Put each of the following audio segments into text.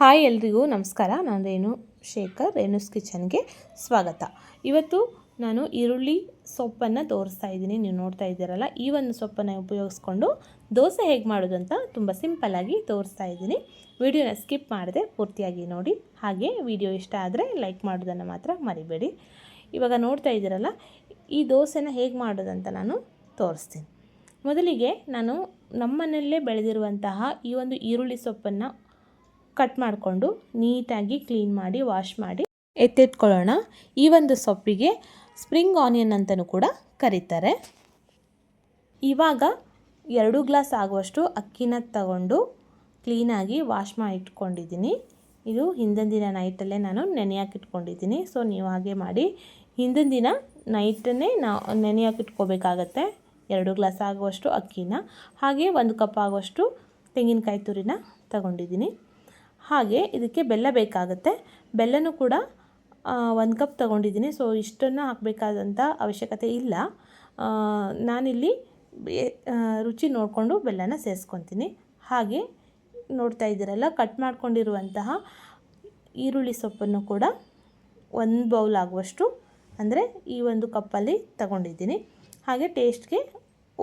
Hi ಎಲ್ರಿಗೂ ನಮಸ್ಕಾರ. ನಾನು ರೇಣು ಶೇಖರ್, ರೇಣುಸ್ ಕಿಚನ್ಗೆ ಸ್ವಾಗತ. ಇವತ್ತು ನಾನು ಈರುಳ್ಳಿ ಸೊಪ್ಪನ್ನು ತೋರಿಸ್ತಾ ಇದ್ದೀನಿ. ನೀವು ನೋಡ್ತಾ ಇದ್ದೀರಲ್ಲ, ಈ ಒಂದು ಸೊಪ್ಪನ್ನು ಉಪಯೋಗಿಸ್ಕೊಂಡು ದೋಸೆ ಹೇಗೆ ಮಾಡೋದು ಅಂತ ತುಂಬ ಸಿಂಪಲ್ಲಾಗಿ ತೋರಿಸ್ತಾ ಇದ್ದೀನಿ. ವಿಡಿಯೋನ ಸ್ಕಿಪ್ ಮಾಡದೆ ಪೂರ್ತಿಯಾಗಿ ನೋಡಿ. ಹಾಗೆ ವಿಡಿಯೋ ಇಷ್ಟ ಆದರೆ ಲೈಕ್ ಮಾಡೋದನ್ನು ಮಾತ್ರ ಮರಿಬೇಡಿ. ಇವಾಗ ನೋಡ್ತಾ ಇದ್ದೀರಲ್ಲ, ಈ ದೋಸೆನ ಹೇಗೆ ಮಾಡೋದಂತ ನಾನು ತೋರಿಸ್ತೀನಿ. ಮೊದಲಿಗೆ ನಾನು ನಮ್ಮನೆಯಲ್ಲೇ ಬೆಳೆದಿರುವಂತಹ ಈ ಒಂದು ಈರುಳ್ಳಿ ಸೊಪ್ಪನ್ನು ಕಟ್ ಮಾಡಿಕೊಂಡು ನೀಟಾಗಿ ಕ್ಲೀನ್ ಮಾಡಿ ವಾಶ್ ಮಾಡಿ ಎತ್ತಿಟ್ಕೊಳ್ಳೋಣ. ಈ ಒಂದು ಸೊಪ್ಪಿಗೆ ಸ್ಪ್ರಿಂಗ್ ಆನಿಯನ್ ಅಂತಲೂ ಕೂಡ ಕರೀತಾರೆ. ಇವಾಗ 2 ಗ್ಲಾಸ್ ಆಗುವಷ್ಟು ಅಕ್ಕಿನ ತಗೊಂಡು ಕ್ಲೀನಾಗಿ ವಾಶ್ ಮಾಡಿ ಇಟ್ಕೊಂಡಿದ್ದೀನಿ. ಇದು ಹಿಂದಿನ ದಿನ ನೈಟಲ್ಲೇ ನಾನು ನೆನೆಯಾಕಿಟ್ಕೊಂಡಿದ್ದೀನಿ. ಸೊ ನೀವು ಹಾಗೆ ಮಾಡಿ. ಹಿಂದಿನ ದಿನ ನೈಟನ್ನೇ ನೆನೆಯಾಕಿಟ್ಕೋಬೇಕಾಗತ್ತೆ. 2 ಗ್ಲಾಸ್ ಆಗುವಷ್ಟು ಅಕ್ಕಿನ, ಹಾಗೆ 1 ಕಪ್ ಆಗುವಷ್ಟು ತೆಂಗಿನಕಾಯಿ ತುರಿನ ತಗೊಂಡಿದ್ದೀನಿ. ಹಾಗೆ ಇದಕ್ಕೆ ಬೆಲ್ಲ ಬೇಕಾಗುತ್ತೆ. ಬೆಲ್ಲನೂ ಕೂಡ 1 ಕಪ್ ತೊಗೊಂಡಿದ್ದೀನಿ. ಸೊ ಇಷ್ಟನ್ನು ಹಾಕಬೇಕಾದಂಥ ಅವಶ್ಯಕತೆ ಇಲ್ಲ. ನಾನಿಲ್ಲಿ ರುಚಿ ನೋಡಿಕೊಂಡು ಬೆಲ್ಲನ ಸೇರಿಸ್ಕೊತೀನಿ. ಹಾಗೆ ನೋಡ್ತಾ ಇದ್ದೀರಲ್ಲ, ಕಟ್ ಮಾಡ್ಕೊಂಡಿರುವಂತಹ ಈರುಳ್ಳಿ ಸೊಪ್ಪನ್ನು ಕೂಡ 1 ಬೌಲ್ ಆಗುವಷ್ಟು, ಅಂದರೆ ಈ 1 ಕಪ್ಪಲ್ಲಿ ತಗೊಂಡಿದ್ದೀನಿ. ಹಾಗೆ ಟೇಸ್ಟ್ಗೆ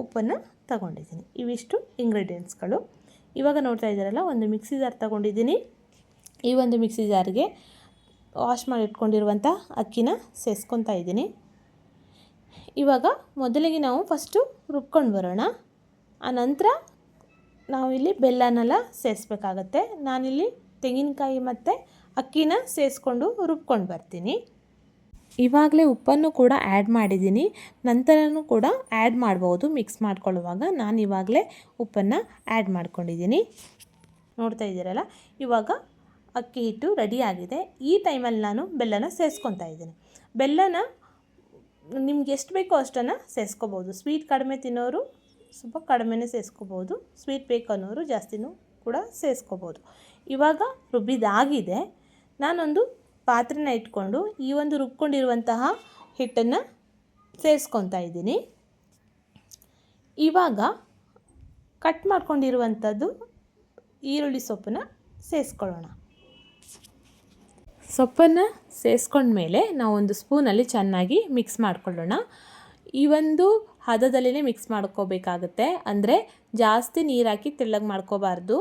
ಉಪ್ಪನ್ನು ತಗೊಂಡಿದ್ದೀನಿ. ಇವಿಷ್ಟು ಇಂಗ್ರೀಡಿಯೆಂಟ್ಸ್ಗಳು. ಇವಾಗ ನೋಡ್ತಾ ಇದ್ದೀರಲ್ಲ, ಒಂದು ಮಿಕ್ಸಿ ಜಾರ್ ತಗೊಂಡಿದ್ದೀನಿ. ಈ ಒಂದು ಮಿಕ್ಸಿ ಜಾರ್ಗೆ ವಾಶ್ ಮಾಡಿ ಇಟ್ಕೊಂಡಿರುವಂಥ ಅಕ್ಕಿನ ಸೇರಿಸ್ಕೊತಾ ಇದ್ದೀನಿ. ಇವಾಗ ಮೊದಲಿಗೆ ನಾವು ಫಸ್ಟು ರುಬ್ಕೊಂಡು ಬರೋಣ. ಆನಂತರ ನಾವಿಲ್ಲಿ ಬೆಲ್ಲನೆಲ್ಲ ಸೇರಿಸ್ಬೇಕಾಗತ್ತೆ. ನಾನಿಲ್ಲಿ ತೆಂಗಿನಕಾಯಿ ಮತ್ತು ಅಕ್ಕಿನ ಸೇರಿಸ್ಕೊಂಡು ರುಬ್ಕೊಂಡು ಬರ್ತೀನಿ. ಇವಾಗಲೇ ಉಪ್ಪನ್ನು ಕೂಡ ಆ್ಯಡ್ ಮಾಡಿದ್ದೀನಿ. ನಂತರನೂ ಕೂಡ ಆ್ಯಡ್ ಮಾಡ್ಬೋದು ಮಿಕ್ಸ್ ಮಾಡ್ಕೊಳ್ಳುವಾಗ. ನಾನು ಇವಾಗಲೇ ಉಪ್ಪನ್ನು ಆ್ಯಡ್ ಮಾಡ್ಕೊಂಡಿದ್ದೀನಿ. ನೋಡ್ತಾ ಇದ್ದೀರಲ್ಲ, ಇವಾಗ ಅಕ್ಕಿ ಹಿಟ್ಟು ರೆಡಿ ಆಗಿದೆ. ಈ ಟೈಮಲ್ಲಿ ನಾನು ಬೆಲ್ಲನ ಸೇರಿಸ್ಕೊತಾ ಇದ್ದೀನಿ. ಬೆಲ್ಲನ ನಿಮ್ಗೆ ಎಷ್ಟು ಬೇಕೋ ಅಷ್ಟನ್ನು ಸೇರಿಸ್ಕೋಬೋದು. ಸ್ವೀಟ್ ಕಡಿಮೆ ತಿನ್ನೋರು ಸ್ವಲ್ಪ ಕಡಿಮೆನೇ ಸೇರಿಸ್ಕೋಬೋದು. ಸ್ವೀಟ್ ಬೇಕು ಅನ್ನೋರು ಜಾಸ್ತಿನೂ ಕೂಡ ಸೇರಿಸ್ಕೋಬೋದು. ಇವಾಗ ರುಬ್ಬಿದಾಗಿದೆ. ನಾನೊಂದು ಪಾತ್ರೆನ ಇಟ್ಕೊಂಡು ಈ ಒಂದು ರುಬ್ಕೊಂಡಿರುವಂತಹ ಹಿಟ್ಟನ್ನು ಸೇರಿಸ್ಕೊತಾ ಇದ್ದೀನಿ. ಇವಾಗ ಕಟ್ ಮಾಡ್ಕೊಂಡಿರುವಂಥದ್ದು ಈರುಳ್ಳಿ ಸೊಪ್ಪನ್ನು ಸೇರಿಸ್ಕೊಳ್ಳೋಣ. ಸೊಪ್ಪನ್ನು ಸೇರಿಸ್ಕೊಂಡ್ಮೇಲೆ ನಾವು ಒಂದು ಸ್ಪೂನಲ್ಲಿ ಚೆನ್ನಾಗಿ ಮಿಕ್ಸ್ ಮಾಡ್ಕೊಳ್ಳೋಣ. ಈ ಒಂದು ಹದದಲ್ಲೇ ಮಿಕ್ಸ್ ಮಾಡ್ಕೋಬೇಕಾಗುತ್ತೆ. ಅಂದರೆ ಜಾಸ್ತಿ ನೀರು ಹಾಕಿ ತೆಳ್ಳಗೆ ಮಾಡ್ಕೋಬಾರ್ದು.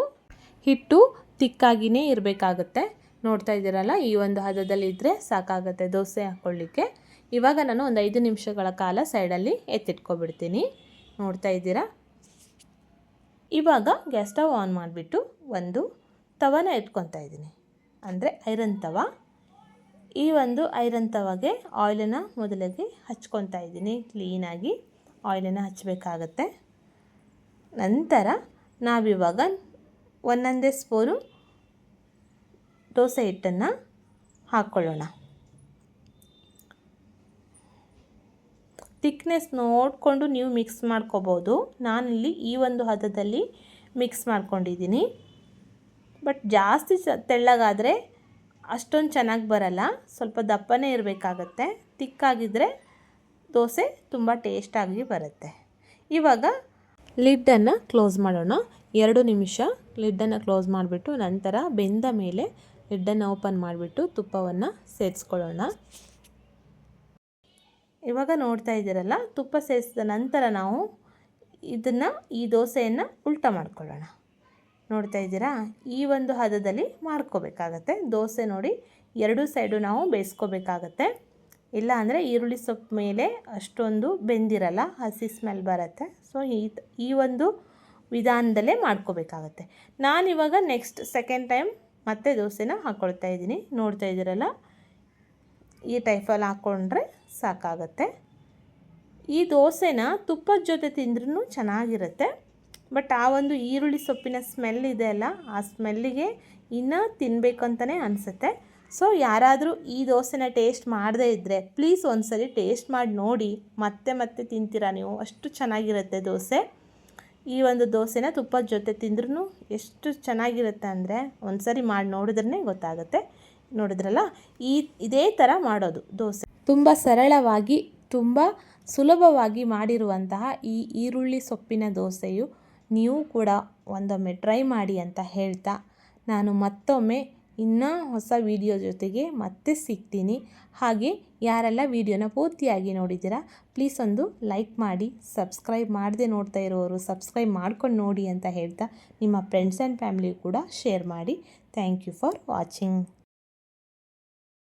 ಹಿಟ್ಟು ತಿಕ್ಕಾಗಿಯೇ ಇರಬೇಕಾಗುತ್ತೆ. ನೋಡ್ತಾ ಇದ್ದೀರಲ್ಲ, ಈ ಒಂದು ಹದದಲ್ಲಿ ಇದ್ದರೆ ಸಾಕಾಗುತ್ತೆ ದೋಸೆ ಹಾಕ್ಕೊಳ್ಳಿಕ್ಕೆ. ಇವಾಗ ನಾನು ಒಂದು 5 ನಿಮಿಷಗಳ ಕಾಲ ಸೈಡಲ್ಲಿ ಎತ್ತಿಟ್ಕೊಬಿಡ್ತೀನಿ. ನೋಡ್ತಾ ಇದ್ದೀರಾ. ಇವಾಗ ಗ್ಯಾಸ್ ಸ್ಟವ್ ಆನ್ ಮಾಡಿಬಿಟ್ಟು ಒಂದು ತವನ ಇಟ್ಕೊತಾ ಇದ್ದೀನಿ, ಅಂದರೆ ಐರನ್ ತವ. ಈ ಒಂದು ಐರನ್ ತವಾಗೆ ಆಯಿಲನ್ನು ಮೊದಲಿಗೆ ಹಚ್ಕೊತಾ ಇದ್ದೀನಿ. ಕ್ಲೀನಾಗಿ ಆಯಿಲನ್ನು ಹಚ್ಚಬೇಕಾಗತ್ತೆ. ನಂತರ ನಾವಿವಾಗ ಒಂದೊಂದೇ ಸ್ಪೂನು ದೋಸೆ ಹಿಟ್ಟನ್ನು ಹಾಕ್ಕೊಳ್ಳೋಣ. ಥಿಕ್ನೆಸ್ ನೋಡಿಕೊಂಡು ನೀವು ಮಿಕ್ಸ್ ಮಾಡ್ಕೋಬೋದು. ನಾನಿಲ್ಲಿ ಈ ಒಂದು ಹದದಲ್ಲಿ ಮಿಕ್ಸ್ ಮಾಡ್ಕೊಂಡಿದ್ದೀನಿ. ಬಟ್ ಜಾಸ್ತಿ ತೆಳ್ಳಗಾದರೆ ಅಷ್ಟೊಂದು ಚೆನ್ನಾಗಿ ಬರಲ್ಲ. ಸ್ವಲ್ಪ ದಪ್ಪನೇ ಇರಬೇಕಾಗತ್ತೆ. ತಿಕ್ಕಾಗಿದ್ದರೆ ದೋಸೆ ತುಂಬ ಟೇಸ್ಟಾಗಿ ಬರುತ್ತೆ. ಇವಾಗ ಲಿಡ್ಡನ್ನು ಕ್ಲೋಸ್ ಮಾಡೋಣ. 2 ನಿಮಿಷ ಲಿಡ್ಡನ್ನು ಕ್ಲೋಸ್ ಮಾಡಿಬಿಟ್ಟು ನಂತರ ಬೆಂದ ಮೇಲೆ ಲಿಡ್ಡನ್ನು ಓಪನ್ ಮಾಡಿಬಿಟ್ಟು ತುಪ್ಪವನ್ನು ಸೇರಿಸ್ಕೊಳ್ಳೋಣ. ಇವಾಗ ನೋಡ್ತಾ ಇದ್ದೀರಲ್ಲ, ತುಪ್ಪ ಸೇರಿಸಿದ ನಂತರ ನಾವು ಈ ದೋಸೆಯನ್ನು ಉಲ್ಟ ಮಾಡ್ಕೊಳ್ಳೋಣ. ನೋಡ್ತಾ ಇದ್ದೀರಾ, ಈ ಒಂದು ಹದದಲ್ಲಿ ಮಾಡ್ಕೋಬೇಕಾಗತ್ತೆ. ದೋಸೆ ನೋಡಿ 2 ಸೈಡು ನಾವು ಬೇಯಿಸ್ಕೋಬೇಕಾಗತ್ತೆ. ಇಲ್ಲ ಅಂದರೆ ಈರುಳ್ಳಿ ಸೊಪ್ಪು ಮೇಲೆ ಅಷ್ಟೊಂದು ಬೆಂದಿರಲ್ಲ, ಹಸಿ ಸ್ಮೆಲ್ ಬರುತ್ತೆ. ಸೊ ಈ ಒಂದು ವಿಧಾನದಲ್ಲೇ ಮಾಡ್ಕೋಬೇಕಾಗತ್ತೆ. ನಾನಿವಾಗ ನೆಕ್ಸ್ಟ್ ಸೆಕೆಂಡ್ ಟೈಮ್ ಮತ್ತೆ ದೋಸೆನ ಹಾಕ್ಕೊಳ್ತಾ ಇದ್ದೀನಿ. ನೋಡ್ತಾ ಇದ್ದೀರಲ್ಲ, ಈ ಟೈಪಲ್ಲಿ ಹಾಕ್ಕೊಂಡ್ರೆ ಸಾಕಾಗತ್ತೆ. ಈ ದೋಸೆನ ತುಪ್ಪದ ಜೊತೆ ತಿಂದ್ರೂ ಚೆನ್ನಾಗಿರುತ್ತೆ. ಬಟ್ ಆ ಒಂದು ಈರುಳ್ಳಿ ಸೊಪ್ಪಿನ ಸ್ಮೆಲ್ ಇದೆ ಅಲ್ಲ, ಆ ಸ್ಮೆಲ್ಲಿಗೆ ಇನ್ನೂ ತಿನ್ನಬೇಕು ಅಂತಲೇ ಅನಿಸುತ್ತೆ. ಸೊ ಯಾರಾದರೂ ಈ ದೋಸೆನ ಟೇಸ್ಟ್ ಮಾಡದೇ ಇದ್ದರೆ ಪ್ಲೀಸ್ ಒಂದ್ಸರಿ ಟೇಸ್ಟ್ ಮಾಡಿ ನೋಡಿ. ಮತ್ತೆ ಮತ್ತೆ ತಿಂತೀರಾ ನೀವು, ಅಷ್ಟು ಚೆನ್ನಾಗಿರುತ್ತೆ ದೋಸೆ. ಈ ಒಂದು ದೋಸೆನ ತುಪ್ಪದ ಜೊತೆ ತಿಂದ್ರೂ ಎಷ್ಟು ಚೆನ್ನಾಗಿರುತ್ತೆ ಅಂದರೆ ಒಂದ್ಸರಿ ಮಾಡಿ ನೋಡಿದ್ರೇ ಗೊತ್ತಾಗುತ್ತೆ. ನೋಡಿದ್ರಲ್ಲ, ಇದೇ ಥರ ಮಾಡೋದು ದೋಸೆ. ತುಂಬ ಸರಳವಾಗಿ ತುಂಬ ಸುಲಭವಾಗಿ ಮಾಡಿರುವಂತಹ ಈ ಈರುಳ್ಳಿ ಸೊಪ್ಪಿನ ದೋಸೆಯು ನೀವು ಕೂಡ ಒಂದೊಮ್ಮೆ ಟ್ರೈ ಮಾಡಿ ಅಂತ ಹೇಳ್ತಾ ನಾನು ಮತ್ತೊಮ್ಮೆ ಇನ್ನೂ ಹೊಸ ವಿಡಿಯೋ ಜೊತೆಗೆ ಮತ್ತೆ ಸಿಗ್ತೀನಿ. ಹಾಗೆ ಯಾರೆಲ್ಲ ವಿಡಿಯೋನ ಪೂರ್ತಿಯಾಗಿ ನೋಡಿದ್ದೀರಾ ಪ್ಲೀಸ್ ಒಂದು ಲೈಕ್ ಮಾಡಿ, ಸಬ್ಸ್ಕ್ರೈಬ್ ಮಾಡದೆ ನೋಡ್ತಾ ಇರೋರು ಸಬ್ಸ್ಕ್ರೈಬ್ ಮಾಡ್ಕೊಂಡು ನೋಡಿ ಅಂತ ಹೇಳ್ತಾ ನಿಮ್ಮ ಫ್ರೆಂಡ್ಸ್ ಆ್ಯಂಡ್ ಫ್ಯಾಮಿಲಿ ಕೂಡ ಶೇರ್ ಮಾಡಿ. Thank you for watching.